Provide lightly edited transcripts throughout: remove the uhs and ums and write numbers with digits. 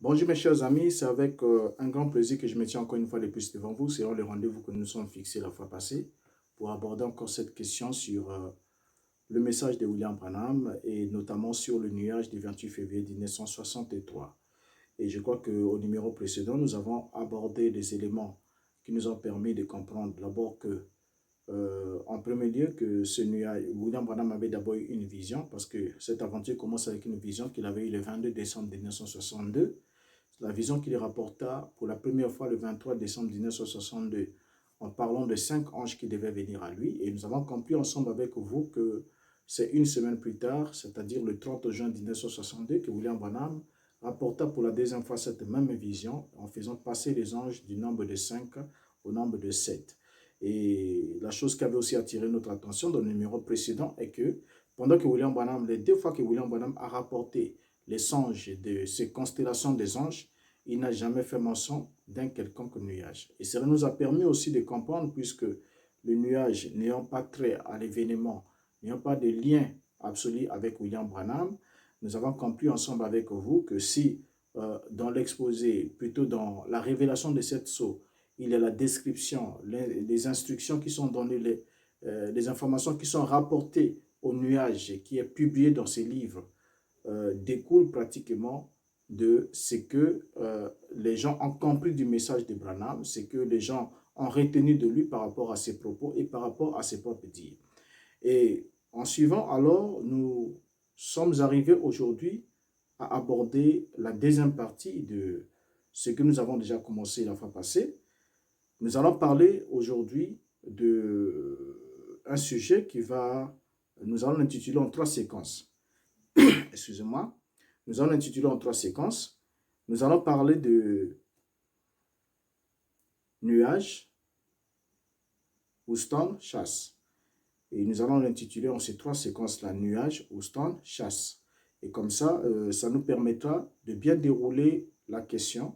Bonjour mes chers amis, c'est avec un grand plaisir que je me tiens encore une fois de plus devant vous. C'est le rendez-vous que nous nous sommes fixés la fois passée pour aborder encore cette question sur le message de William Branham et notamment sur le nuage du 28 février 1963. Et je crois qu'au numéro précédent, nous avons abordé des éléments qui nous ont permis de comprendre d'abord que en premier lieu, que ce nuage, William Branham avait d'abord eu une vision, parce que cette aventure commence avec une vision qu'il avait eue le 22 décembre 1962, la vision qu'il rapporta pour la première fois le 23 décembre 1962, en parlant de 5 anges qui devaient venir à lui. Et nous avons compris ensemble avec vous que c'est une semaine plus tard, c'est-à-dire le 30 juin 1962, que William Branham rapporta pour la deuxième fois cette même vision, en faisant passer les anges du nombre de 5 au nombre de 7. Et la chose qui avait aussi attiré notre attention dans le numéro précédent est que pendant que William Branham, les 2 fois que William Branham a rapporté les songes de ces constellations des anges, il n'a jamais fait mention d'un quelconque nuage. Et cela nous a permis aussi de comprendre, puisque le nuage n'ayant pas trait à l'événement, n'ayant pas de lien absolu avec William Branham, nous avons compris ensemble avec vous que si dans l'exposé, plutôt dans la révélation de cette sceau, il y a la description, les instructions qui sont données, les informations qui sont rapportées au nuage qui est publié dans ces livres, découle pratiquement de ce que les gens ont compris du message de Branham, ce que les gens ont retenu de lui par rapport à ses propos et par rapport à ses propres dires. Et en suivant, alors, nous sommes arrivés aujourd'hui à aborder la deuxième partie de ce que nous avons déjà commencé la fois passée. Nous allons parler aujourd'hui d'un sujet nous allons l'intituler en 3 séquences. Excusez-moi. Nous allons l'intituler en 3 séquences. Nous allons parler de nuages, Houston, chasse. Et nous allons l'intituler en ces 3 séquences-là, nuages, Houston, chasse. Et comme ça, ça nous permettra de bien dérouler la question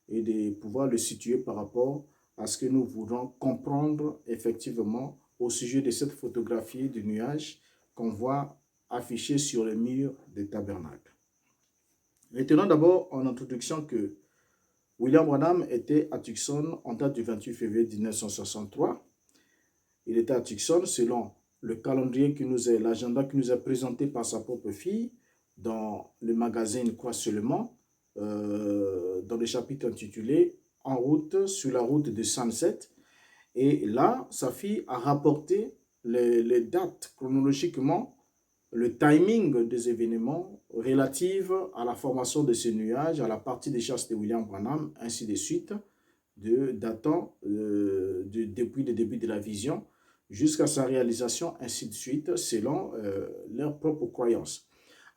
et de pouvoir le situer par rapport à ce que nous voulons comprendre effectivement au sujet de cette photographie du nuage qu'on voit affichée sur le mur du tabernacle. Retenons d'abord en introduction que William Branham était à Tucson en date du 28 février 1963. Il était à Tucson selon le calendrier qui nous est, l'agenda qui nous est présenté par sa propre fille dans le magazine Quoi seulement, dans le chapitre intitulé En route, sur la route de Sunset. Et là, sa fille a rapporté les dates chronologiquement, le timing des événements relatifs à la formation de ce nuage, à la partie des chasses de William Branham, ainsi de suite, datant depuis le début de la vision jusqu'à sa réalisation, ainsi de suite, selon leurs propres croyances.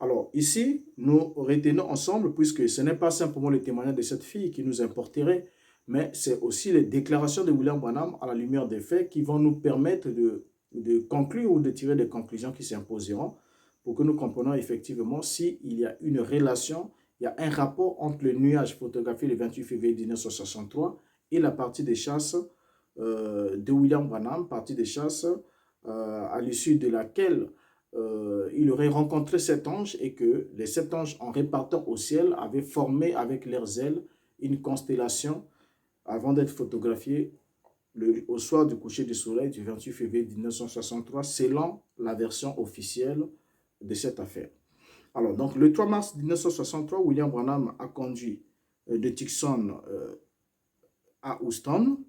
Alors ici, nous retenons ensemble, puisque ce n'est pas simplement le témoignage de cette fille qui nous importerait, mais c'est aussi les déclarations de William Branham à la lumière des faits qui vont nous permettre de conclure ou de tirer des conclusions qui s'imposeront pour que nous comprenions effectivement s'il y a une relation, il y a un rapport entre le nuage photographié le 28 février 1963 et la partie des chasses de William Branham, partie des chasses à l'issue de laquelle il aurait rencontré 7 anges et que les 7 anges, en repartant au ciel, avaient formé avec leurs ailes une constellation avant d'être photographiés au soir du coucher du soleil du 28 février 1963, selon la version officielle de cette affaire. Alors, donc, le 3 mars 1963, William Branham a conduit de Tucson à Houston.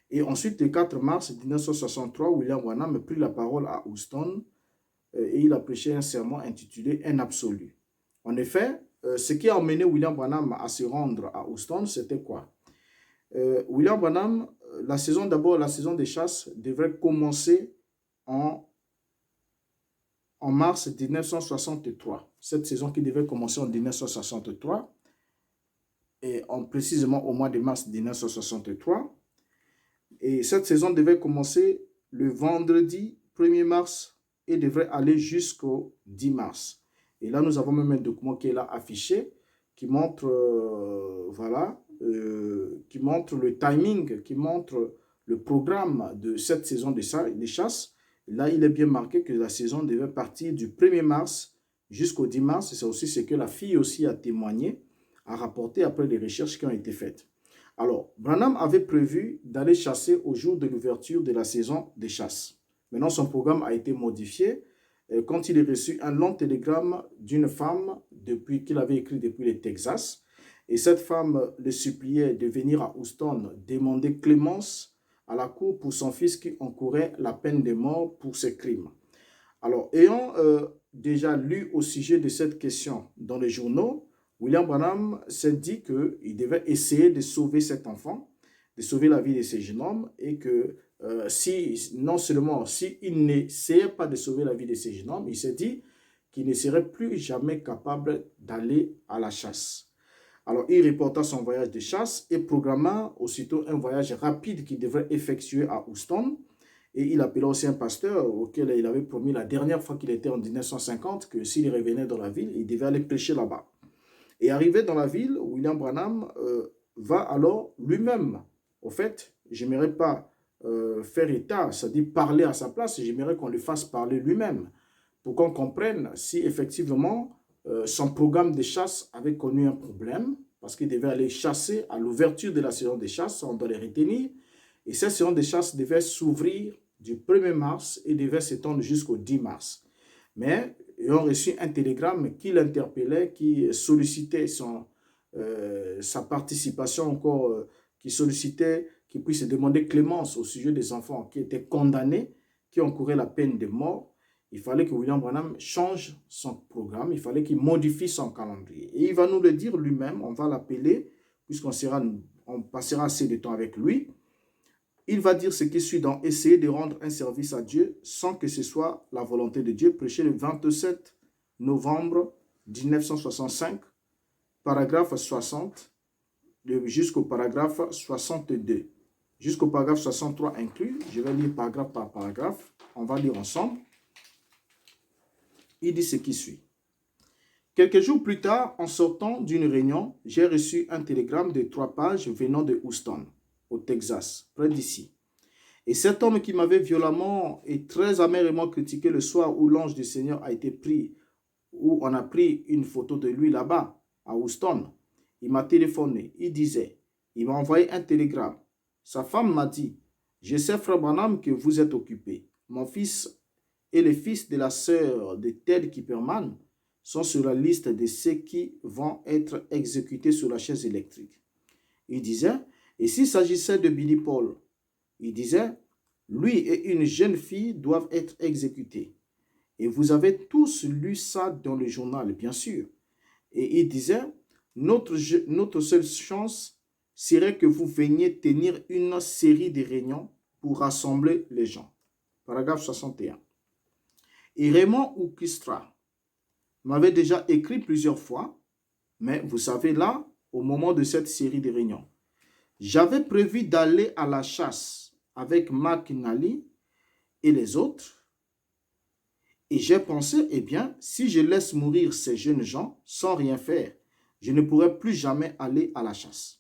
Et ensuite, le 4 mars 1963, William Branham prit la parole à Houston et il a prêché un sermon intitulé « Un absolu ». En effet, ce qui a emmené William Branham à se rendre à Houston, c'était quoi? William Branham, la saison des chasses devrait commencer en mars 1963. Cette saison qui devait commencer en 1963, et précisément au mois de mars 1963. Et cette saison devait commencer le vendredi 1er mars et devrait aller jusqu'au 10 mars. Et là, nous avons même un document qui est là affiché, qui montre, qui montre le timing, qui montre le programme de cette saison des chasses. Là, il est bien marqué que la saison devait partir du 1er mars jusqu'au 10 mars. C'est aussi ce que la fille aussi a témoigné a rapporté après les recherches qui ont été faites. Alors, Branham avait prévu d'aller chasser au jour de l'ouverture de la saison des chasses. Maintenant, son programme a été modifié quand il a reçu un long télégramme d'une femme qu'il avait écrit depuis le Texas. Et cette femme le suppliait de venir à Houston demander clémence à la cour pour son fils qui encourait la peine de mort pour ses crimes. Alors, ayant déjà lu au sujet de cette question dans les journaux, William Branham s'est dit qu'il devait essayer de sauver cet enfant, de sauver la vie de ce jeune homme, et que non seulement s'il n'essayait pas de sauver la vie de ce jeune homme, il s'est dit qu'il ne serait plus jamais capable d'aller à la chasse. Alors, il reporta son voyage de chasse et programma aussitôt un voyage rapide qu'il devrait effectuer à Houston. Et il appela aussi un pasteur auquel il avait promis la dernière fois qu'il était en 1950 que s'il revenait dans la ville, il devait aller prêcher là-bas. Et arrivé dans la ville, William Branham va alors lui-même. Au fait, j'aimerais pas faire état, c'est-à-dire parler à sa place, j'aimerais qu'on le fasse parler lui-même pour qu'on comprenne si effectivement son programme de chasse avait connu un problème parce qu'il devait aller chasser à l'ouverture de la saison des chasses, on doit les retenir. Et cette saison des chasses devait s'ouvrir du 1er mars et devait s'étendre jusqu'au 10 mars. Mais ils ont reçu un télégramme qui l'interpellait, qui sollicitait sa participation encore, qui sollicitait qu'il puisse demander clémence au sujet des enfants qui étaient condamnés, qui encouraient la peine de mort. Il fallait que William Branham change son programme, il fallait qu'il modifie son calendrier. Et il va nous le dire lui-même, on va l'appeler, puisqu'on passera assez de temps avec lui. Il va dire ce qui suit dans « Essayer de rendre un service à Dieu sans que ce soit la volonté de Dieu », prêché le 27 novembre 1965, paragraphe 60, jusqu'au paragraphe 62. Jusqu'au paragraphe 63 inclus, je vais lire paragraphe par paragraphe, on va lire ensemble. Il dit ce qui suit. Quelques jours plus tard, en sortant d'une réunion, j'ai reçu un télégramme de 3 pages venant de Houston, au Texas, près d'ici. Et cet homme qui m'avait violemment et très amèrement critiqué le soir où l'ange du Seigneur a été pris, où on a pris une photo de lui là-bas, à Houston, il m'a téléphoné. Il m'a envoyé un télégramme. Sa femme m'a dit, « Je sais, frère Branham, que vous êtes occupé. Mon fils et le fils de la sœur de Ted Kipperman sont sur la liste de ceux qui vont être exécutés sur la chaise électrique. » Il disait, et s'il s'agissait de Billy Paul, il disait, lui et une jeune fille doivent être exécutés. Et vous avez tous lu ça dans le journal, bien sûr. Et il disait, notre seule chance serait que vous veniez tenir une série de réunions pour rassembler les gens. Paragraphe 61. Et Raymond Oukistra m'avait déjà écrit plusieurs fois, mais vous savez là, au moment de cette série de réunions, j'avais prévu d'aller à la chasse avec Mark Nally et les autres, et j'ai pensé, eh bien, si je laisse mourir ces jeunes gens sans rien faire, je ne pourrai plus jamais aller à la chasse.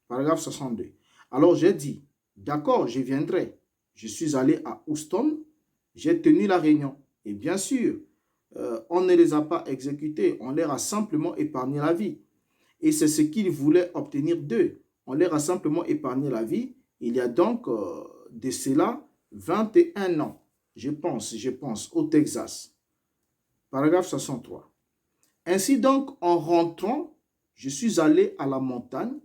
Paragraphe 62. Alors j'ai dit, d'accord, je viendrai. Je suis allé à Houston, j'ai tenu la réunion. Et bien sûr, on ne les a pas exécutés, on leur a simplement épargné la vie. Et c'est ce qu'ils voulaient obtenir d'eux. On leur a simplement épargné la vie. Il y a donc de cela 21 ans, je pense, au Texas. Paragraphe 63. Ainsi donc, en rentrant, je suis allé à la montagne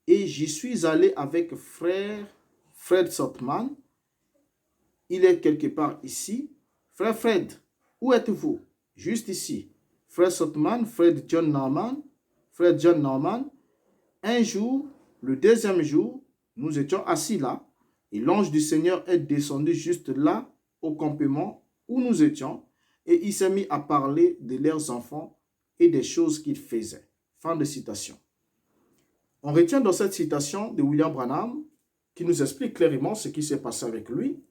et j'y suis allé avec frère Fred Sotman. Il est quelque part ici. Frère Fred, où êtes-vous? Juste ici. Frère Sotman, Fred John Norman. Un jour, le deuxième jour, nous étions assis là et l'ange du Seigneur est descendu juste là au campement où nous étions et il s'est mis à parler de leurs enfants et des choses qu'ils faisaient. Fin de citation. On retient dans cette citation de William Branham qui nous explique clairement ce qui s'est passé avec lui.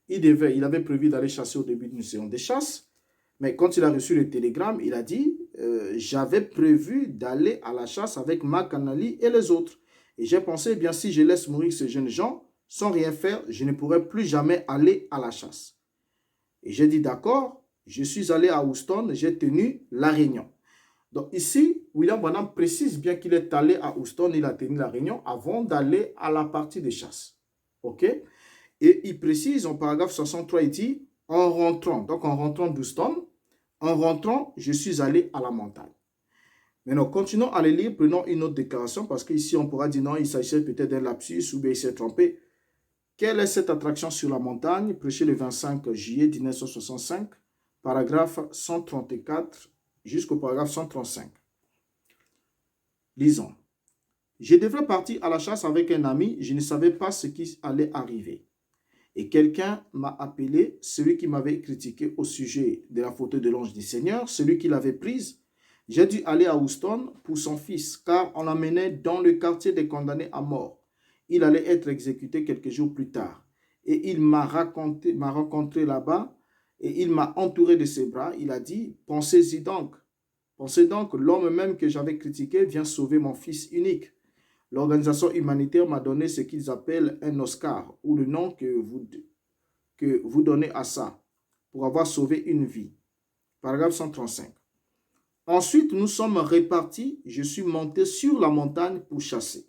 Il avait prévu d'aller chasser au début d'une saison de chasse, mais quand il a reçu le télégramme, il a dit j'avais prévu d'aller à la chasse avec Mark Nally et les autres. Et j'ai pensé, eh bien, si je laisse mourir ces jeunes gens sans rien faire, je ne pourrai plus jamais aller à la chasse. Et j'ai dit d'accord, je suis allé à Houston, j'ai tenu la réunion. Donc ici, William Branham précise bien qu'il est allé à Houston, il a tenu la réunion avant d'aller à la partie de chasse. OK? Et il précise en paragraphe 63, il dit, en rentrant, donc en rentrant d'Houston, en rentrant, je suis allé à la montagne. Maintenant, continuons à les lire, prenons une autre déclaration, parce qu'ici, on pourra dire non, il s'agissait peut-être d'un lapsus ou bien il s'est trompé. Quelle est cette attraction sur la montagne, prêchée le 25 juillet 1965, paragraphe 134 jusqu'au paragraphe 135. Lisons. Je devrais partir à la chasse avec un ami, je ne savais pas ce qui allait arriver. Et quelqu'un m'a appelé, celui qui m'avait critiqué au sujet de la photo de l'ange du Seigneur, celui qui l'avait prise. J'ai dû aller à Houston pour son fils, car on l'amenait dans le quartier des condamnés à mort. Il allait être exécuté quelques jours plus tard. Et il m'a rencontré là-bas, et il m'a entouré de ses bras. Il a dit, pensez-y donc. Pensez donc, l'homme même que j'avais critiqué vient sauver mon fils unique. L'organisation humanitaire m'a donné ce qu'ils appellent un Oscar, ou le nom que vous donnez à ça, pour avoir sauvé une vie. Paragraphe 135. Ensuite, nous sommes répartis. Je suis monté sur la montagne pour chasser.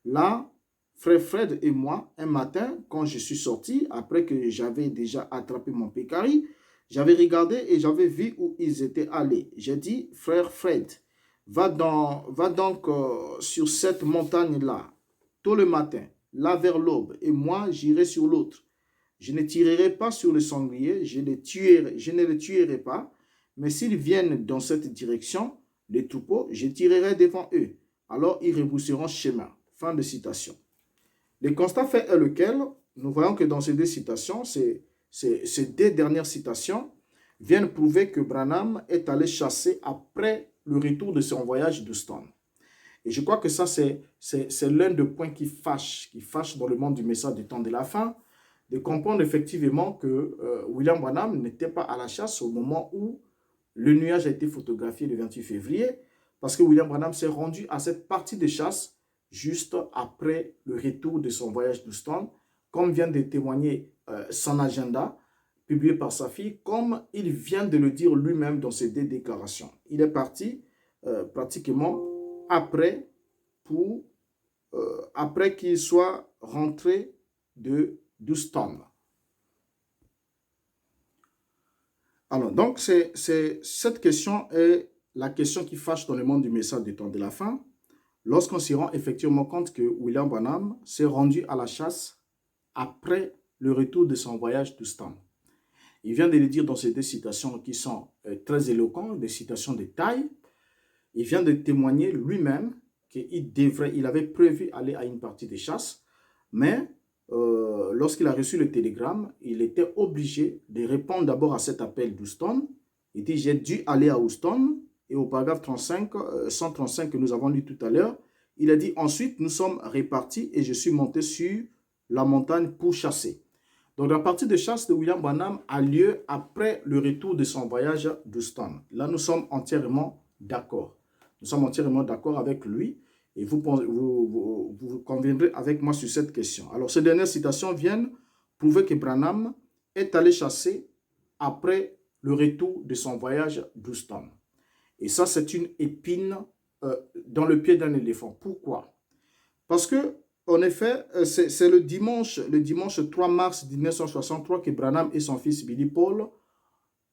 Là, frère Fred et moi, un matin, quand je suis sorti, après que j'avais déjà attrapé mon pécari, j'avais regardé et j'avais vu où ils étaient allés. J'ai dit, frère Fred, va donc sur cette montagne-là, tôt le matin, là vers l'aube, et moi j'irai sur l'autre. Je ne tirerai pas sur le sanglier, je ne le tuerai pas, mais s'ils viennent dans cette direction, les troupeaux, je tirerai devant eux. Alors ils rebousseront chemin. Fin de citation. Le constat fait est lequel? Nous voyons que dans ces deux citations, ces deux dernières citations viennent prouver que Branham est allé chasser après le retour de son voyage d'Houston. Et je crois que ça, c'est l'un des points qui fâche dans le monde du message du temps de la fin, de comprendre effectivement que William Branham n'était pas à la chasse au moment où le nuage a été photographié le 28 février, parce que William Branham s'est rendu à cette partie de chasse juste après le retour de son voyage d'Houston, comme vient de témoigner son agenda, publié par sa fille, comme il vient de le dire lui-même dans ses deux déclarations. Il est parti pratiquement après qu'il soit rentré d'Houston. Alors, donc, cette question est la question qui fâche dans le monde du message du temps de la fin, lorsqu'on s'y rend effectivement compte que William Branham s'est rendu à la chasse après le retour de son voyage d'Houston. Il vient de le dire dans ces deux citations qui sont très éloquentes, des citations de taille. Il vient de témoigner lui-même qu'il avait prévu aller à une partie de chasse, mais lorsqu'il a reçu le télégramme, il était obligé de répondre d'abord à cet appel d'Houston. Il dit, j'ai dû aller à Houston, et au paragraphe 135 que nous avons lu tout à l'heure, il a dit, ensuite nous sommes répartis et je suis monté sur la montagne pour chasser. Donc la partie de chasse de William Branham a lieu après le retour de son voyage d'Houston. Là, nous sommes entièrement d'accord. Nous sommes entièrement d'accord avec lui. Et vous conviendrez avec moi sur cette question. Alors, ces dernières citations viennent prouver que Branham est allé chasser après le retour de son voyage d'Houston. Et ça, c'est une épine dans le pied d'un éléphant. Pourquoi? Parce que, en effet, c'est le dimanche 3 mars 1963 que Branham et son fils Billy Paul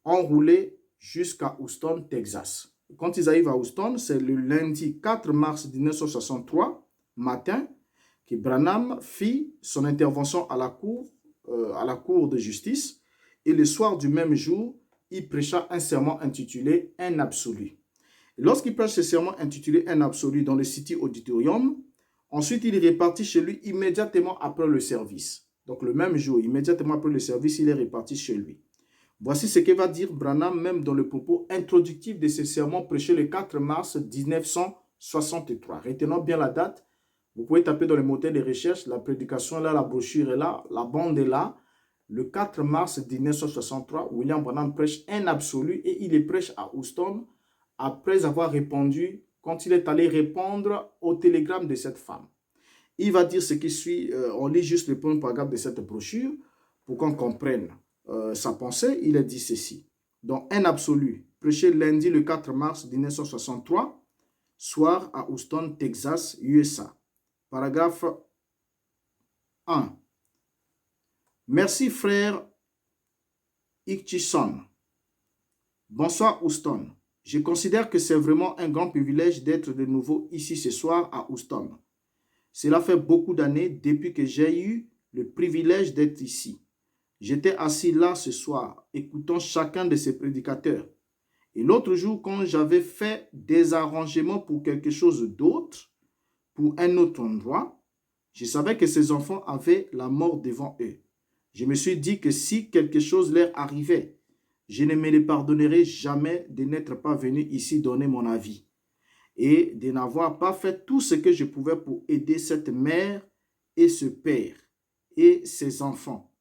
ont roulé jusqu'à Houston, Texas. Quand ils arrivent à Houston, c'est le lundi 4 mars 1963, matin, que Branham fit son intervention à la cour de justice. Et le soir du même jour, il prêcha un sermon intitulé « Un absolu ». Lorsqu'il prêche ce sermon intitulé « Un absolu » dans le City Auditorium, ensuite il est reparti chez lui immédiatement après le service. Donc le même jour, immédiatement après le service, il est reparti chez lui. Voici ce que va dire Branham même dans le propos introductif de ce sermon prêché le 4 mars 1963. Retenons bien la date. Vous pouvez taper dans le moteur de recherche. La prédication est là, la brochure est là, la bande est là. Le 4 mars 1963, William Branham prêche un absolu et il le prêche à Houston après avoir répondu, quand il est allé répondre au télégramme de cette femme. Il va dire ce qui suit. On lit juste le premier paragraphe de cette brochure pour qu'on comprenne sa pensée. Il a dit ceci. Donc, un absolu, prêché lundi le 4 mars 1963, soir à Houston, Texas, USA. Paragraphe 1. Merci frère Ichison. Bonsoir Houston. Je considère que c'est vraiment un grand privilège d'être de nouveau ici ce soir à Houston. Cela fait beaucoup d'années depuis que j'ai eu le privilège d'être ici. J'étais assis là ce soir, écoutant chacun de ces prédicateurs. Et l'autre jour, quand j'avais fait des arrangements pour quelque chose d'autre, pour un autre endroit, je savais que ces enfants avaient la mort devant eux. Je me suis dit que si quelque chose leur arrivait, je ne me les pardonnerai jamais de n'être pas venu ici donner mon avis et de n'avoir pas fait tout ce que je pouvais pour aider cette mère et ce père et ses enfants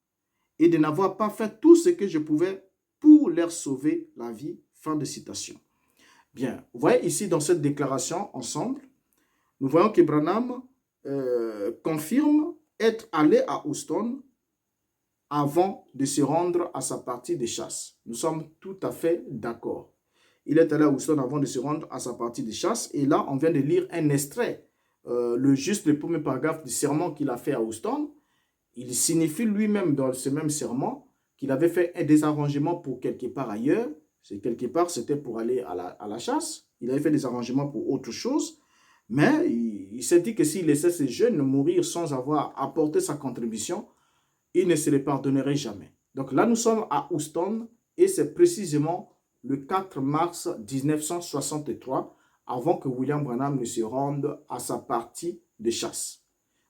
et de n'avoir pas fait tout ce que je pouvais pour leur sauver la vie. Fin de citation. Bien, vous voyez ici dans cette déclaration ensemble, nous voyons que Branham confirme être allé à Houston avant de se rendre à sa partie de chasse. Nous sommes tout à fait d'accord. Il est allé à Houston avant de se rendre à sa partie de chasse. Et là, on vient de lire un extrait, le premier paragraphe du sermon qu'il a fait à Houston. Il signifie lui-même dans ce même sermon qu'il avait fait un désarrangement pour quelque part ailleurs. Quelque part, c'était pour aller à la chasse. Il avait fait des arrangements pour autre chose. Mais il s'est dit que s'il laissait ces jeunes mourir sans avoir apporté sa contribution, il ne se les pardonnerait jamais. Donc là, nous sommes à Houston et c'est précisément le 4 mars 1963, avant que William Branham ne se rende à sa partie de chasse.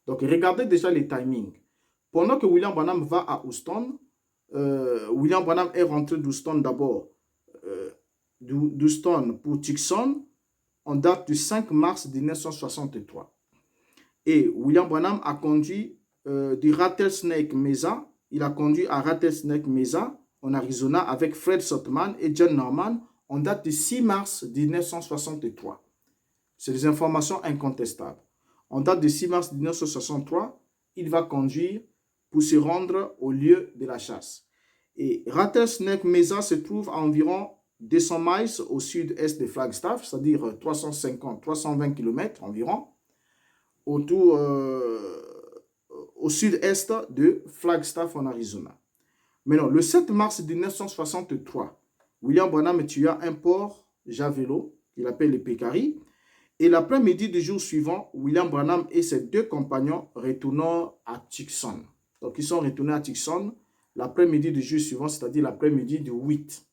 Donc regardez déjà les timings. Pendant que William Branham va à Houston, William Branham est rentré d'Houston d'abord, d'Houston pour Tucson, en date du 5 mars 1963. Et William Branham a conduit du Rattlesnake Mesa, il a conduit à Rattlesnake Mesa, en Arizona, avec Fred Sotman et John Norman, en date du 6 mars 1963. C'est des informations incontestables. En date du 6 mars 1963, il va conduire pour se rendre au lieu de la chasse. Et Rattlesnake Mesa se trouve à environ 200 miles au sud-est de Flagstaff, c'est-à-dire 320 km environ, autour au sud-est de Flagstaff en Arizona. Maintenant, le 7 mars 1963, William Branham tua un porc javelot, qu'il appelle le pécari, et l'après-midi du jour suivant, William Branham et ses deux compagnons retournent à Tucson. Donc, ils sont retournés à Tucson l'après-midi du jour suivant, c'est-à-dire l'après-midi du 8.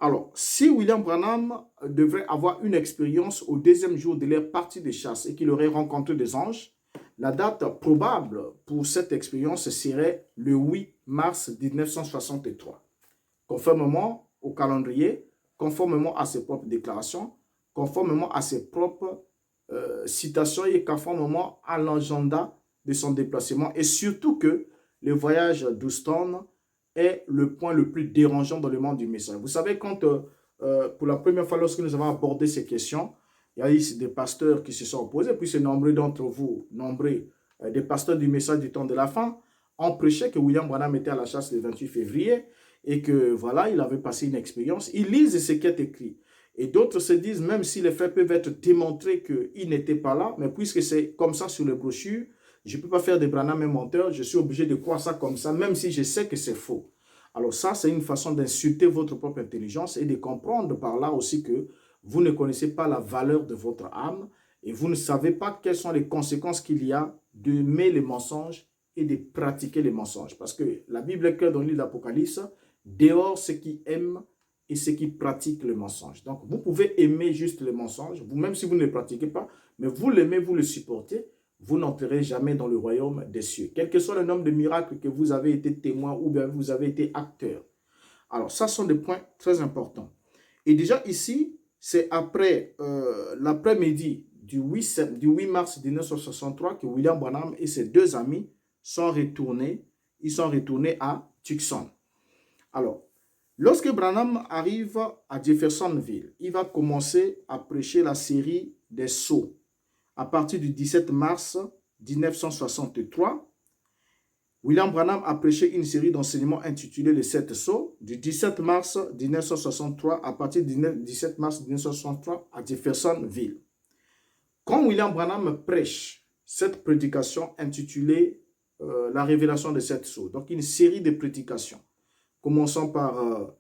Alors, si William Branham devrait avoir une expérience au deuxième jour de leur partie de chasse et qu'il aurait rencontré des anges, la date probable pour cette expérience serait le 8 mars 1963. Conformément au calendrier, conformément à ses propres déclarations, conformément à ses propres citations et conformément à l'agenda de son déplacement. Et surtout que le voyage d'Houston est le point le plus dérangeant dans le monde du message. Vous savez, quand pour la première fois, lorsque nous avons abordé ces questions, il y a eu des pasteurs qui se sont opposés, puis c'est nombreux d'entre vous, des pasteurs du message du temps de la fin, ont prêché que William Branham était à la chasse le 28 février et que voilà, il avait passé une expérience. Ils lisent ce qui est écrit. Et d'autres se disent, même si les faits peuvent être démontrés qu'il n'était pas là, mais puisque c'est comme ça sur les brochures, je ne peux pas faire de Branham un menteur, je suis obligé de croire ça comme ça, même si je sais que c'est faux. Alors ça, c'est une façon d'insulter votre propre intelligence et de comprendre par là aussi que vous ne connaissez pas la valeur de votre âme et vous ne savez pas quelles sont les conséquences qu'il y a d'aimer les mensonges et de pratiquer les mensonges. Parce que la Bible est claire dans le livre d'Apocalypse, dehors ceux qui aiment et ceux qui pratiquent le mensonge. Donc, vous pouvez aimer juste les mensonges, vous, même si vous ne les pratiquez pas, mais vous l'aimez, vous le supportez, vous n'entrerez jamais dans le royaume des cieux. Quel que soit le nombre de miracles que vous avez été témoin ou bien vous avez été acteur. Alors, ça sont des points très importants. Et déjà ici, c'est après l'après-midi du 8 mars 1963 que William Branham et ses deux amis sont retournés. Ils sont retournés à Tucson. Alors, lorsque Branham arrive à Jeffersonville, il va commencer à prêcher la série des sceaux. À partir du 17 mars 1963, William Branham a prêché une série d'enseignements intitulée Les Sept Sceaux du 17 mars 1963 à partir du 17 mars 1963 à Jeffersonville. Quand William Branham prêche cette prédication intitulée La révélation des sept sceaux, donc une série de prédications, commençant par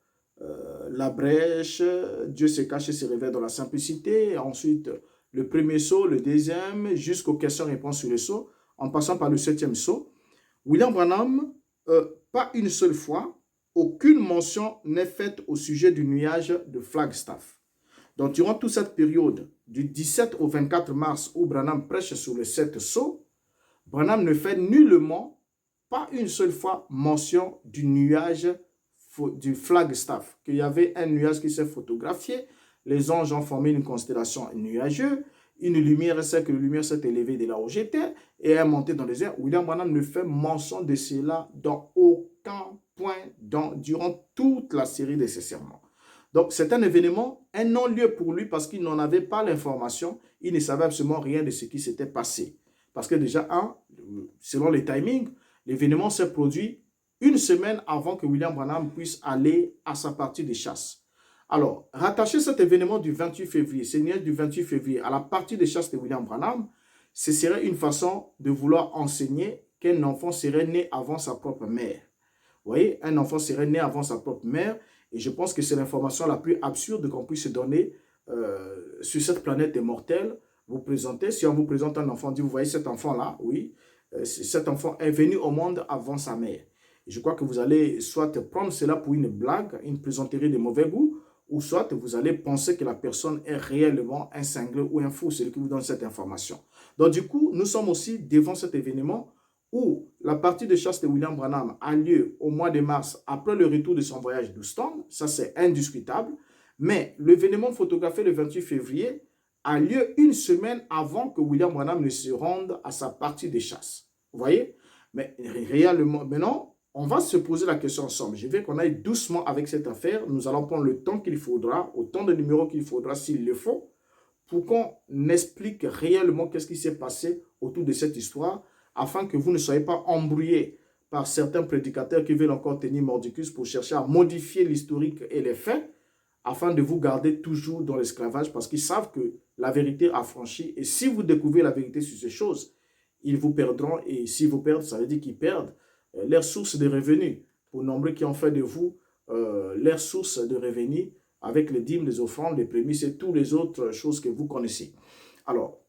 la brèche, Dieu se cache et se révèle dans la simplicité, ensuite le premier sceau, le deuxième, jusqu'aux questions-réponses sur le sceau, en passant par le septième sceau. William Branham, pas une seule fois, aucune mention n'est faite au sujet du nuage de Flagstaff. Donc, durant toute cette période, du 17 au 24 mars, où Branham prêche sur les sept sceaux, Branham ne fait nullement, pas une seule fois, mention du nuage du Flagstaff, qu'il y avait un nuage qui s'est photographié, les anges ont formé une constellation nuageuse, une lumière, c'est que la lumière s'est élevée de là où j'étais et est montée dans les airs. William Branham ne fait mention de cela dans aucun point durant toute la série de ses sermons. Donc, c'est un événement, un non-lieu pour lui parce qu'il n'en avait pas l'information. Il ne savait absolument rien de ce qui s'était passé. Parce que déjà, selon les timings, l'événement s'est produit une semaine avant que William Branham puisse aller à sa partie de chasse. Alors, rattacher cet événement du 28 février, ce nuage du 28 février, à la partie de chasse de William Branham, ce serait une façon de vouloir enseigner qu'un enfant serait né avant sa propre mère. Vous voyez, un enfant serait né avant sa propre mère, et je pense que c'est l'information la plus absurde qu'on puisse se donner sur cette planète des mortels. Vous présentez, si on vous présente un enfant, on dit, vous voyez cet enfant-là, oui, cet enfant est venu au monde avant sa mère. Et je crois que vous allez soit prendre cela pour une blague, une plaisanterie de mauvais goût, ou soit vous allez penser que la personne est réellement un cinglé ou un fou, celui qui vous donne cette information. Donc du coup, nous sommes aussi devant cet événement où la partie de chasse de William Branham a lieu au mois de mars après le retour de son voyage d'Houston, ça c'est indiscutable, mais l'événement photographié le 28 février a lieu une semaine avant que William Branham ne se rende à sa partie de chasse. Vous voyez? Mais réellement, maintenant, on va se poser la question ensemble. Je veux qu'on aille doucement avec cette affaire. Nous allons prendre le temps qu'il faudra, autant de numéros qu'il faudra s'il le faut, pour qu'on explique réellement qu'est-ce qui s'est passé autour de cette histoire, afin que vous ne soyez pas embrouillés par certains prédicateurs qui veulent encore tenir mordicus pour chercher à modifier l'historique et les faits, afin de vous garder toujours dans l'esclavage, parce qu'ils savent que la vérité a franchi. Et si vous découvrez la vérité sur ces choses, ils vous perdront. Et s'ils vous perdent, ça veut dire qu'ils perdent leur source de revenus. Pour nombreux qui ont fait de vous leur source de revenus avec les dîmes, les offrandes, les prémices et toutes les autres choses que vous connaissez. Alors,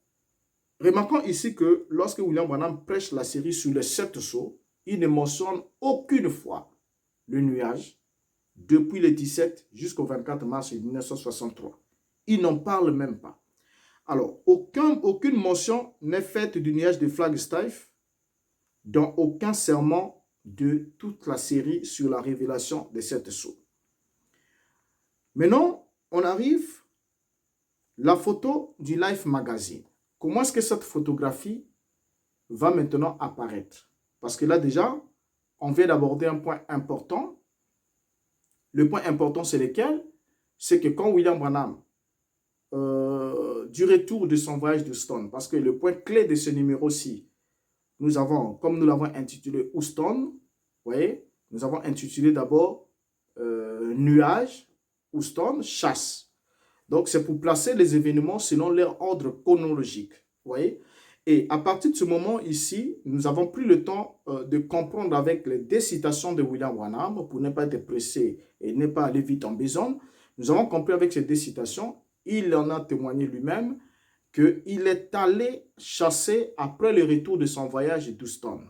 remarquons ici que lorsque William Branham prêche la série sur les sept sceaux, il ne mentionne aucune fois le nuage depuis le 17 jusqu'au 24 mars 1963. Il n'en parle même pas. Alors, aucune mention n'est faite du nuage de Flagstaff dans aucun sermon de toute la série sur la révélation des sept sceaux. Maintenant, on arrive à la photo du Life Magazine. Comment est-ce que cette photographie va maintenant apparaître? Parce que là déjà, on vient d'aborder un point important. Le point important, c'est lequel? C'est que quand William Branham, du retour de son voyage d'Houston, parce que le point clé de ce numéro-ci, nous avons, comme nous l'avons intitulé Houston, vous voyez, nous avons intitulé d'abord Nuage, Houston, Chasse. Donc, c'est pour placer les événements selon leur ordre chronologique. Vous voyez? Et à partir de ce moment ici, nous avons pris le temps de comprendre avec les deux citations de William Branham, pour ne pas être pressé et ne pas aller vite en besogne. Nous avons compris avec ces deux citations, il en a témoigné lui-même, qu'il est allé chasser après le retour de son voyage d'Houston.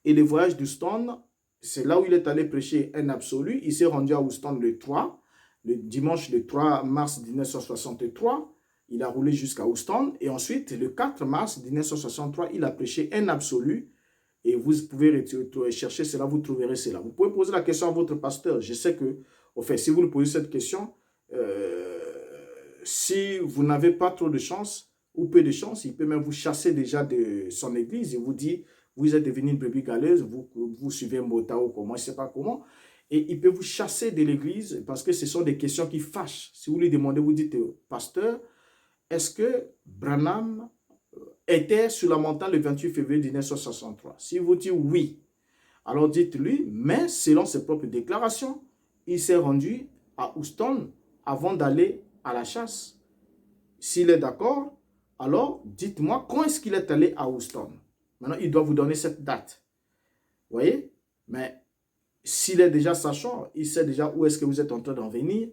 Et le voyage d'Houston, c'est là où il est allé prêcher un absolu. Il s'est rendu à Houston le dimanche 3 mars 1963. Il a roulé jusqu'à Houston. Et ensuite, le 4 mars 1963, il a prêché un absolu. Et vous pouvez chercher cela, vous trouverez cela. Vous pouvez poser la question à votre pasteur. Je sais que, au fait, si vous lui posez cette question, si vous n'avez pas trop de chance, ou peu de chance, il peut même vous chasser déjà de son église et vous dit, vous êtes devenu une brebis galeuse, vous suivez un mota ou comment, je ne sais pas comment, et il peut vous chasser de l'église parce que ce sont des questions qui fâchent. Si vous lui demandez, vous dites, pasteur, est-ce que Branham était sur la montagne le 28 février 1963? Si vous dites oui, Alors dites-lui, mais selon ses propres déclarations, il s'est rendu à Houston avant d'aller à la chasse. S'il est d'accord, alors dites-moi quand est-ce qu'il est allé à Houston. Maintenant, il doit vous donner cette date. Vous voyez? Mais s'il est déjà sachant, il sait déjà où est-ce que vous êtes en train d'en venir.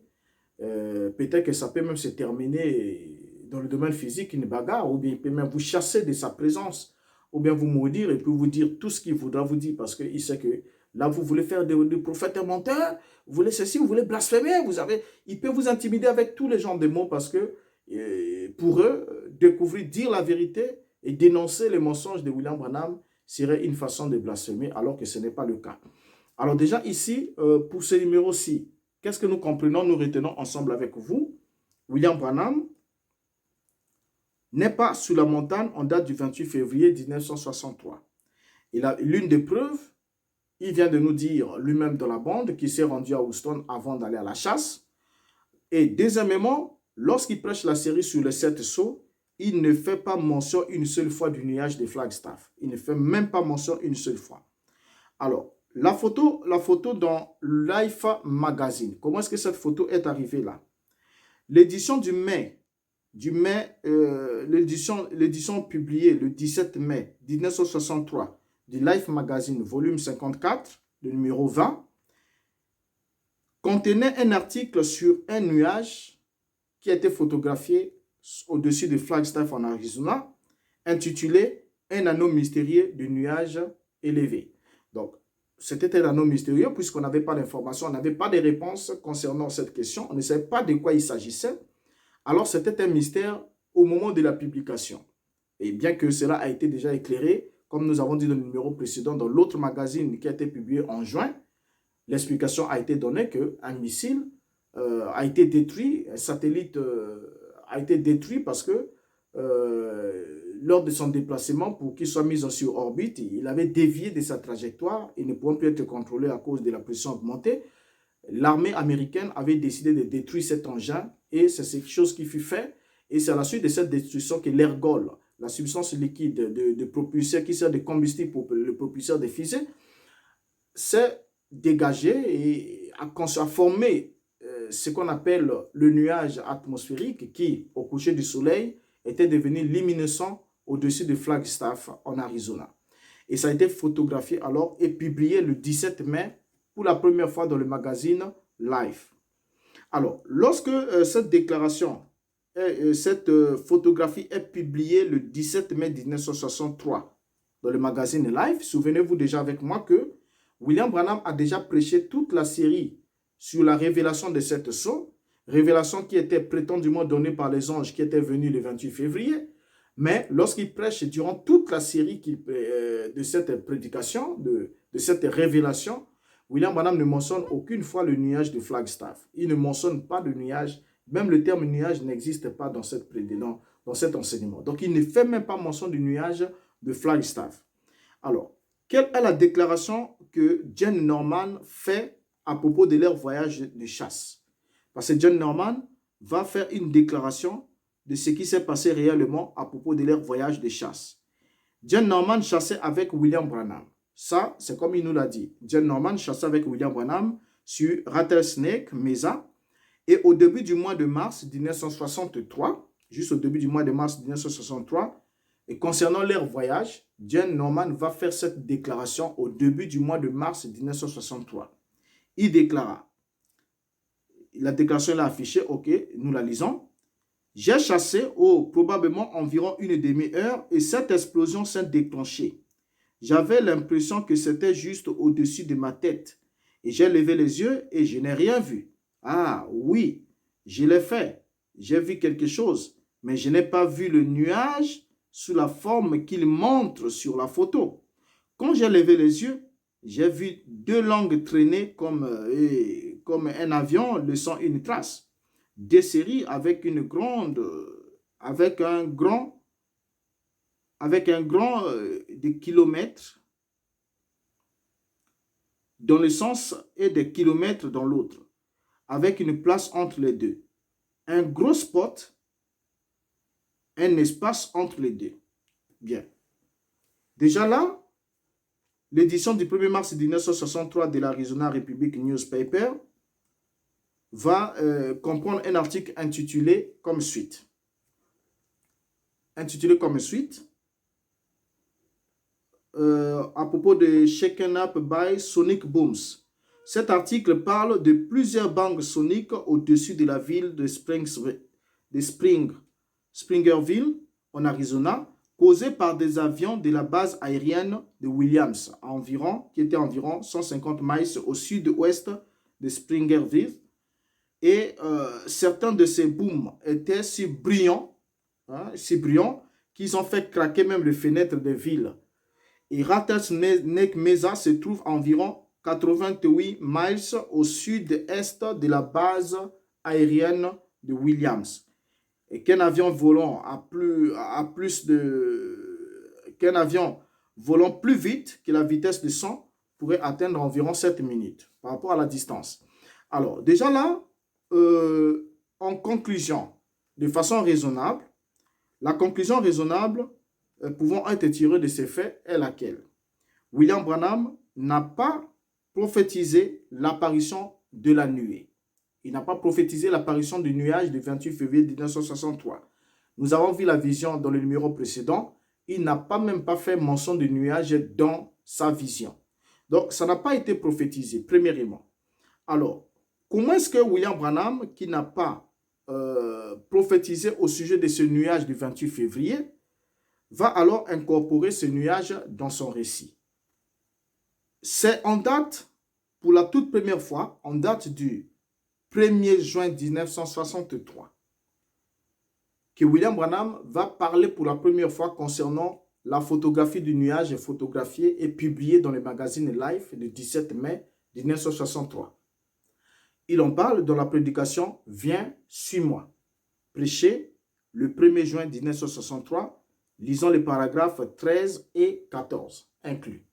Peut-être que ça peut même se terminer dans le domaine physique, une bagarre, ou bien il peut même vous chasser de sa présence, ou bien vous maudire et puis vous dire tout ce qu'il voudra vous dire, parce qu'il sait que là, vous voulez faire des prophètes menteurs, vous voulez ceci, vous voulez blasphémer, il peut vous intimider avec tous les genres de mots, parce que pour eux, découvrir, dire la vérité et dénoncer les mensonges de William Branham serait une façon de blasphémer, alors que ce n'est pas le cas. Alors déjà ici, pour ce numéro-ci, qu'est-ce que nous comprenons, nous retenons ensemble avec vous? William Branham n'est pas sous la montagne en date du 28 février 1963. Il a l'une des preuves, il vient de nous dire lui-même dans la bande qu'il s'est rendu à Houston avant d'aller à la chasse. Et deuxièmement, lorsqu'il prêche la série sur les 7 sceaux, il ne fait pas mention une seule fois du nuage de Flagstaff. Il ne fait même pas mention une seule fois. Alors, la photo dans Life Magazine, comment est-ce que cette photo est arrivée là? L'édition l'édition publiée le 17 mai 1963 du Life Magazine, volume 54, le numéro 20, contenait un article sur un nuage qui a été photographié au-dessus de Flagstaff en Arizona, intitulé « Un anneau mystérieux de nuages élevés ». Donc, c'était un anneau mystérieux puisqu'on n'avait pas d'informations, on n'avait pas de réponses concernant cette question, on ne savait pas de quoi il s'agissait. Alors, c'était un mystère au moment de la publication. Et bien que cela a été déjà éclairé, comme nous avons dit dans le numéro précédent, dans l'autre magazine qui a été publié en juin, l'explication a été donnée qu'un missile a été détruit, un satellite a été détruit parce que lors de son déplacement, pour qu'il soit mis sur orbite, il avait dévié de sa trajectoire et ne pouvant plus être contrôlé à cause de la pression augmentée. L'armée américaine avait décidé de détruire cet engin et c'est quelque chose qui fut fait. Et c'est à la suite de cette destruction que l'ergol, la substance liquide de propulseur qui sert de combustible pour le propulseur des fusées, s'est dégagé et a formé ce qu'on appelle le nuage atmosphérique qui, au coucher du soleil, était devenu luminescent au-dessus de Flagstaff en Arizona. Et ça a été photographié alors et publié le 17 mai pour la première fois dans le magazine Life. Alors, lorsque cette déclaration, cette photographie est publiée le 17 mai 1963 dans le magazine Life, souvenez-vous déjà avec moi que William Branham a déjà prêché toute la série sur la révélation de cette sceaux, révélation qui était prétendument donnée par les anges qui étaient venus le 28 février. Mais lorsqu'il prêche durant toute la série de cette prédication, de cette révélation, William Branham ne mentionne aucune fois le nuage de Flagstaff. Il ne mentionne pas de nuage, même le terme nuage n'existe pas dans cet enseignement. Donc il ne fait même pas mention du nuage de Flagstaff. Alors, quelle est la déclaration que John Norman fait à propos de leur voyage de chasse? Parce que John Norman va faire une déclaration de ce qui s'est passé réellement à propos de leur voyage de chasse. John Norman chassait avec William Branham. Ça, c'est comme il nous l'a dit. John Norman chassait avec William Branham sur Rattlesnake Mesa. Et au début du mois de mars 1963, juste au début du mois de mars 1963, et concernant leur voyage, John Norman va faire cette déclaration au début du mois de mars 1963. Il déclara, la déclaration est affichée, ok, nous la lisons. J'ai chassé probablement environ une demi-heure et cette explosion s'est déclenchée. J'avais l'impression que c'était juste au-dessus de ma tête. Et j'ai levé les yeux et je n'ai rien vu. Ah oui, je l'ai fait. J'ai vu quelque chose, mais je n'ai pas vu le nuage sous la forme qu'il montre sur la photo. Quand j'ai levé les yeux, j'ai vu deux langues traîner comme un avion laissant une trace. Des séries avec un grand de kilomètres dans le sens et des kilomètres dans l'autre, avec une place entre les deux. Un gros spot, un espace entre les deux. Bien. Déjà là, l'édition du 1er mars 1963 de l'Arizona Republic Newspaper va comprendre un article intitulé comme suite. À propos de Shaken Up by Sonic Booms. Cet article parle de plusieurs bangs soniques au-dessus de la ville de Springerville, en Arizona, causés par des avions de la base aérienne de Williams, qui était environ 150 miles au sud-ouest de Springerville. Et certains de ces booms étaient si brillants qu'ils ont fait craquer même les fenêtres des villes. Et Rattlesnake Mesa se trouve à environ 88 miles au sud-est de la base aérienne de Williams. Et qu'un avion volant plus vite que la vitesse de son pourrait atteindre environ 7 minutes par rapport à la distance. Alors, déjà là, en conclusion, de façon raisonnable, la conclusion raisonnable pouvant être tirée de ces faits est laquelle? William Branham n'a pas prophétisé l'apparition de la nuée. Il n'a pas prophétisé l'apparition du nuage du 28 février 1963. Nous avons vu la vision dans le numéro précédent. Il n'a même pas fait mention du nuage dans sa vision. Donc, ça n'a pas été prophétisé, premièrement. Alors, comment est-ce que William Branham, qui n'a pas prophétisé au sujet de ce nuage du 28 février, va alors incorporer ce nuage dans son récit? C'est en date, pour la toute première fois, en date du 1er juin 1963, que William Branham va parler pour la première fois concernant la photographie du nuage photographiée et publiée dans le magazine Life le 17 mai 1963. Il en parle dans la prédication « Viens, suis-moi », prêchée le 1er juin 1963, lisons les paragraphes 13 et 14 inclus.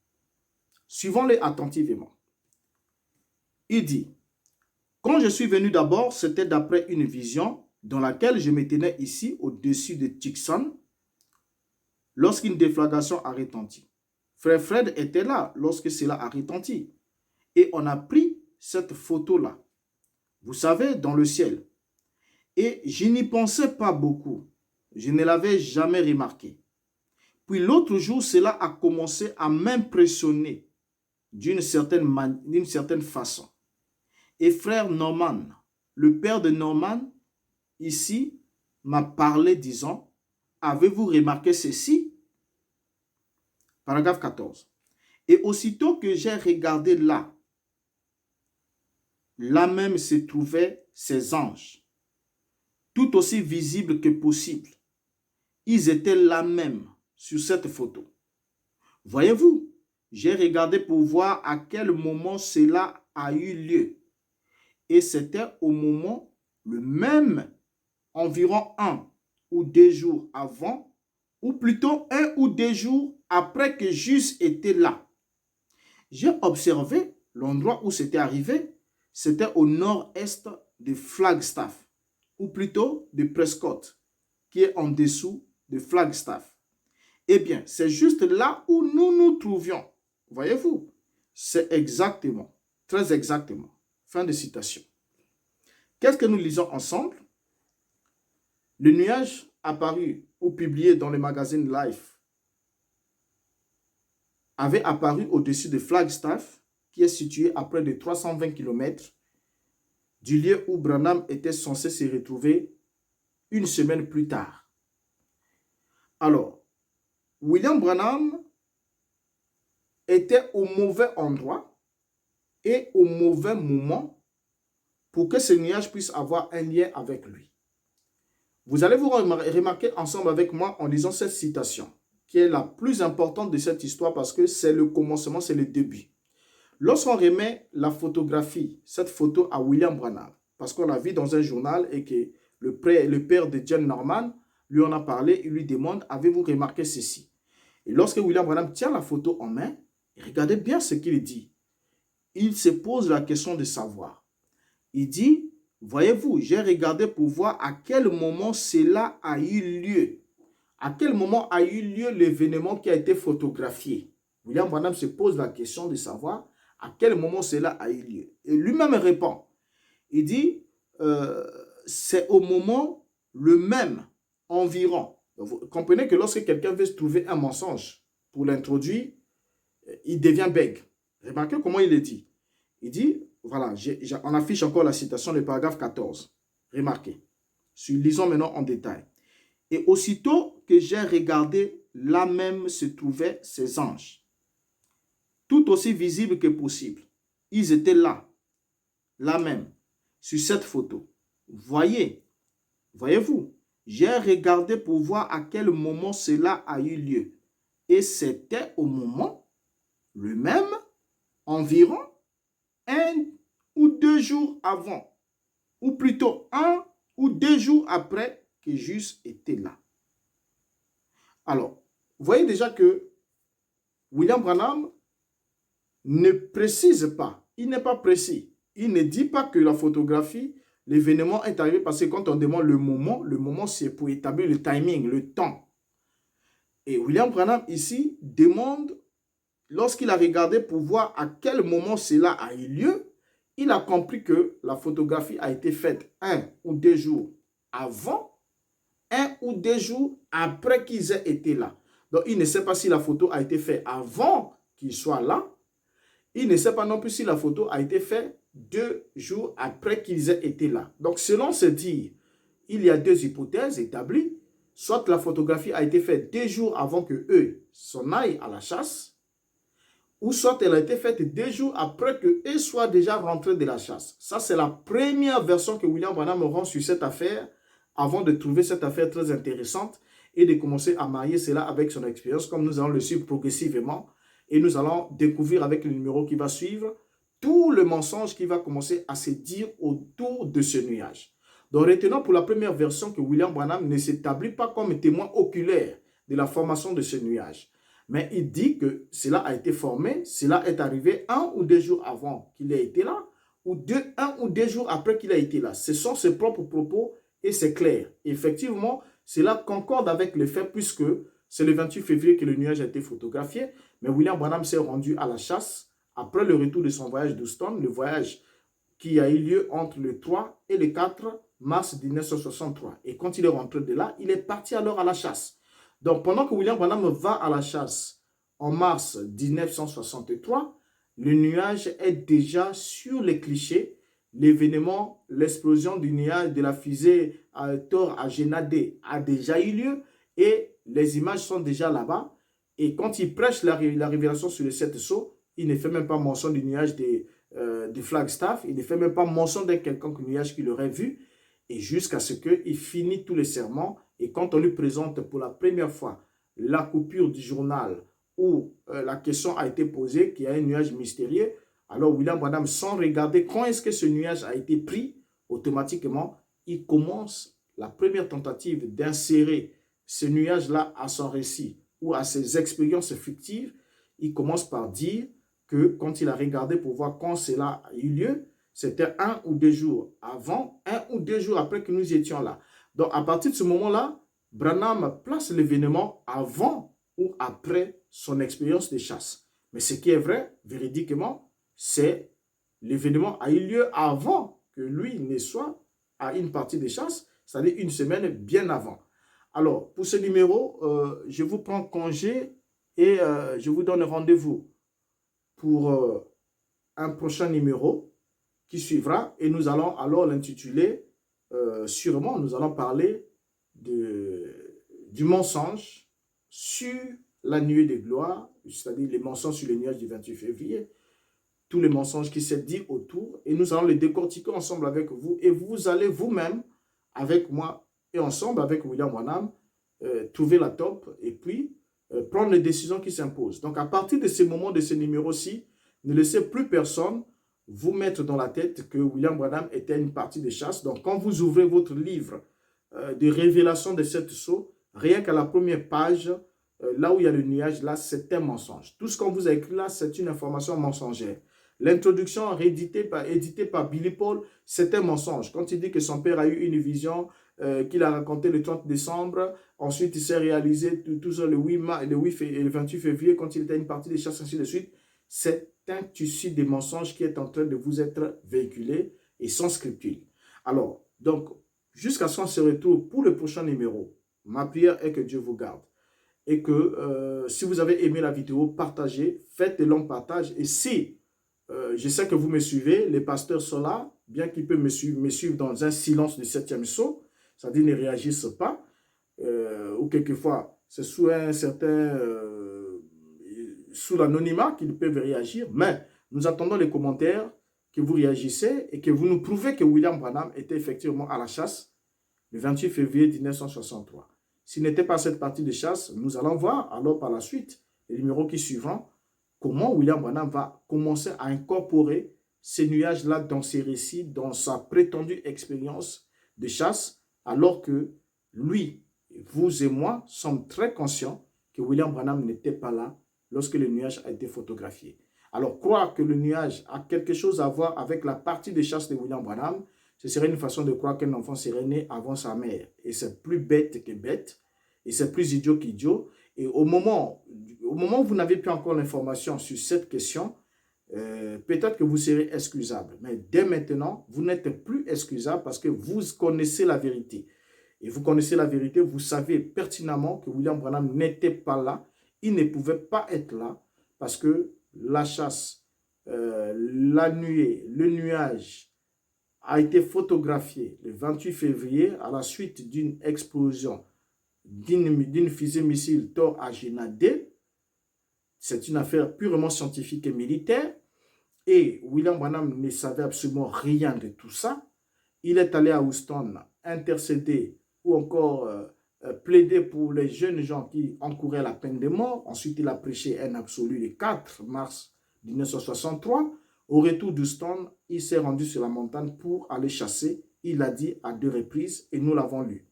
Suivons-les attentivement. Il dit: « Quand je suis venu d'abord, c'était d'après une vision dans laquelle je me tenais ici au-dessus de Tucson lorsqu'une déflagration a retenti. Frère Fred était là lorsque cela a retenti. Et on a pris cette photo-là, vous savez, dans le ciel. Et je n'y pensais pas beaucoup. Je ne l'avais jamais remarqué. Puis l'autre jour, cela a commencé à m'impressionner d'une certaine façon. Et frère Norman, le père de Norman, ici, m'a parlé disant, avez-vous remarqué ceci? Paragraphe 14. Et aussitôt que j'ai regardé là même se trouvaient ces anges, tout aussi visibles que possible. Ils étaient là même sur cette photo. Voyez-vous, j'ai regardé pour voir à quel moment cela a eu lieu. Et c'était au moment le même, environ 1 ou 2 jours avant, ou plutôt 1 ou 2 jours après que j'eusse été là. J'ai observé l'endroit où c'était arrivé, c'était au nord-est de Flagstaff, ou plutôt de Prescott, qui est en dessous de Flagstaff. Eh bien, c'est juste là où nous nous trouvions. Voyez-vous, c'est exactement, très exactement. Fin de citation. Qu'est-ce que nous lisons ensemble? Le nuage apparu ou publié dans le magazine Life avait apparu au-dessus de Flagstaff, qui est situé à près de 320 km du lieu où Branham était censé se retrouver une semaine plus tard. Alors, William Branham était au mauvais endroit et au mauvais moment pour que ce nuage puisse avoir un lien avec lui. Vous allez vous remarquer ensemble avec moi en lisant cette citation, qui est la plus importante de cette histoire parce que c'est le commencement, c'est le début. Lorsqu'on remet la photographie, cette photo à William Branham, parce qu'on l'a vu dans un journal et que le père de John Norman lui en a parlé, il lui demande, avez-vous remarqué ceci? Et lorsque William Branham tient la photo en main, regardez bien ce qu'il dit. Il se pose la question de savoir. Il dit, voyez-vous, j'ai regardé pour voir à quel moment cela a eu lieu. À quel moment a eu lieu l'événement qui a été photographié. William Branham se pose la question de savoir à quel moment cela a eu lieu. Et lui-même répond. Il dit, c'est au moment le même, environ. Donc, vous comprenez que lorsque quelqu'un veut trouver un mensonge pour l'introduire, il devient bègue. Remarquez comment il le dit. Il dit, voilà, on affiche encore la citation, le paragraphe 14. Remarquez. Lisons maintenant en détail. Et aussitôt que j'ai regardé, là même se trouvaient ces anges, tout aussi visibles que possible. Ils étaient là même, sur cette photo. Voyez-vous, j'ai regardé pour voir à quel moment cela a eu lieu. Et c'était au moment, le même, environ 1 ou 2 jours avant, ou plutôt 1 ou 2 jours après que Jésus était là. Alors, vous voyez déjà que William Branham ne précise pas, il n'est pas précis. Il ne dit pas que la photographie, l'événement est arrivé parce que quand on demande le moment c'est pour établir le timing, le temps. Et William Branham ici demande, lorsqu'il a regardé pour voir à quel moment cela a eu lieu, il a compris que la photographie a été faite 1 ou 2 jours avant, 1 ou 2 jours après qu'ils aient été là. Donc, il ne sait pas si la photo a été faite avant qu'ils soient là. Il ne sait pas non plus si la photo a été faite 2 jours après qu'ils aient été là. Donc, selon ce dire, il y a 2 hypothèses établies. Soit la photographie a été faite 2 jours avant que eux s'en aillent à la chasse, ou soit elle a été faite 2 jours après qu'eux soient déjà rentrés de la chasse. Ça, c'est la première version que William Branham rend sur cette affaire, avant de trouver cette affaire très intéressante et de commencer à marier cela avec son expérience, comme nous allons le suivre progressivement. Et nous allons découvrir avec le numéro qui va suivre tout le mensonge qui va commencer à se dire autour de ce nuage. Donc, retenons pour la première version que William Branham ne s'établit pas comme témoin oculaire de la formation de ce nuage. Mais il dit que cela a été formé, cela est arrivé 1 ou 2 jours avant qu'il ait été là, ou 1 ou 2 jours après qu'il ait été là. Ce sont ses propres propos et c'est clair. Effectivement, cela concorde avec le fait puisque c'est le 28 février que le nuage a été photographié, mais William Branham s'est rendu à la chasse après le retour de son voyage d'Houston, le voyage qui a eu lieu entre le 3 et le 4 mars 1963. Et quand il est rentré de là, il est parti alors à la chasse. Donc, pendant que William Branham va à la chasse en mars 1963, le nuage est déjà sur les clichés. L'événement, l'explosion du nuage de la fusée Thor à Genadé a déjà eu lieu et les images sont déjà là-bas. Et quand il prêche la révélation sur les 7 sceaux, il ne fait même pas mention du nuage du Flagstaff, il ne fait même pas mention d'un quelconque nuage qu'il aurait vu. Et jusqu'à ce qu'il finisse tous les sermons. Et quand on lui présente pour la première fois la coupure du journal où la question a été posée, qu'il y a un nuage mystérieux, alors William Branham, sans regarder quand est-ce que ce nuage a été pris, automatiquement, il commence la première tentative d'insérer ce nuage-là à son récit ou à ses expériences fictives. Il commence par dire que quand il a regardé pour voir quand cela a eu lieu, c'était 1 ou 2 jours avant, 1 ou 2 jours après que nous étions là. Donc, à partir de ce moment-là, Branham place l'événement avant ou après son expérience de chasse. Mais ce qui est vrai, véridiquement, c'est l'événement a eu lieu avant que lui ne soit à une partie de chasse, c'est-à-dire une semaine bien avant. Alors, pour ce numéro, je vous prends congé et je vous donne rendez-vous pour un prochain numéro qui suivra et nous allons alors l'intituler, sûrement nous allons parler du mensonge sur la nuée de gloire, c'est-à-dire les mensonges sur les nuages du 28 février, tous les mensonges qui s'est dit autour et nous allons les décortiquer ensemble avec vous et vous allez vous-même, avec moi et ensemble avec William Branham, trouver la top et puis prendre les décisions qui s'imposent. Donc à partir de ce moment, de ce numéro-ci, ne laissez plus personne vous mettre dans la tête que William Branham était une partie de chasse. Donc quand vous ouvrez votre livre de révélation de 7 sceaux, rien qu'à la première page, là où il y a le nuage, là c'est un mensonge. Tout ce qu'on vous a écrit là, c'est une information mensongère. L'introduction éditée par Billy Paul, c'est un mensonge. Quand il dit que son père a eu une vision qu'il a raconté le 30 décembre. Ensuite, il s'est réalisé tout ça le 8 et le 28 février quand il était à une partie des chasses, ainsi de suite. C'est un tissu de mensonges qui est en train de vous être véhiculé et sans scrupule. Alors, donc, jusqu'à ce qu'on se retrouve pour le prochain numéro, ma prière est que Dieu vous garde. Et que si vous avez aimé la vidéo, partagez, faites de longs partages. Et si, je sais que vous me suivez, les pasteurs sont là, bien qu'ils peuvent me suivre dans un silence du 7e sceau, c'est-à-dire ne réagissent pas, ou quelquefois, c'est sous un certain, sous l'anonymat qu'ils peuvent réagir, mais nous attendons les commentaires, que vous réagissez et que vous nous prouvez que William Branham était effectivement à la chasse le 28 février 1963. S'il n'était pas cette partie de chasse, nous allons voir alors par la suite, les numéros qui suivront, comment William Branham va commencer à incorporer ces nuages-là dans ses récits, dans sa prétendue expérience de chasse, alors que lui, vous et moi, sommes très conscients que William Branham n'était pas là lorsque le nuage a été photographié. Alors, croire que le nuage a quelque chose à voir avec la partie de chasse de William Branham, ce serait une façon de croire qu'un enfant serait né avant sa mère. Et c'est plus bête que bête, et c'est plus idiot qu'idiot. Et au moment où vous n'avez plus encore l'information sur cette question, peut-être que vous serez excusable. Mais dès maintenant, vous n'êtes plus excusable parce que vous connaissez la vérité. Et vous connaissez la vérité, vous savez pertinemment que William Branham n'était pas là. Il ne pouvait pas être là parce que la chasse, la nuée, le nuage a été photographié le 28 février à la suite d'une explosion d'une fusée missile Thor Agena D. C'est une affaire purement scientifique et militaire. Et William Branham ne savait absolument rien de tout ça. Il est allé à Houston intercéder ou encore plaider pour les jeunes gens qui encouraient la peine de mort. Ensuite, il a prêché un absolu le 4 mars 1963. Au retour d'Houston, il s'est rendu sur la montagne pour aller chasser. Il l'a dit à 2 reprises et nous l'avons lu.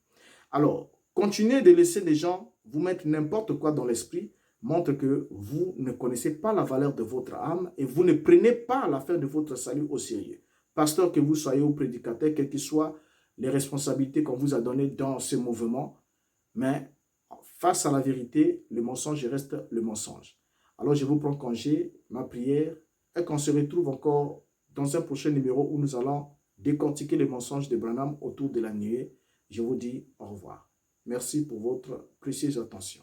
Alors, continuez de laisser les gens vous mettre n'importe quoi dans l'esprit montre que vous ne connaissez pas la valeur de votre âme et vous ne prenez pas l'affaire de votre salut au sérieux. Pasteur que vous soyez ou prédicateur, quelles que soient les responsabilités qu'on vous a données dans ce mouvement, mais face à la vérité, le mensonge reste le mensonge. Alors je vous prends congé, ma prière est qu'on se retrouve encore dans un prochain numéro où nous allons décortiquer les mensonges de Branham autour de la nuée. Je vous dis au revoir. Merci pour votre précieuse attention.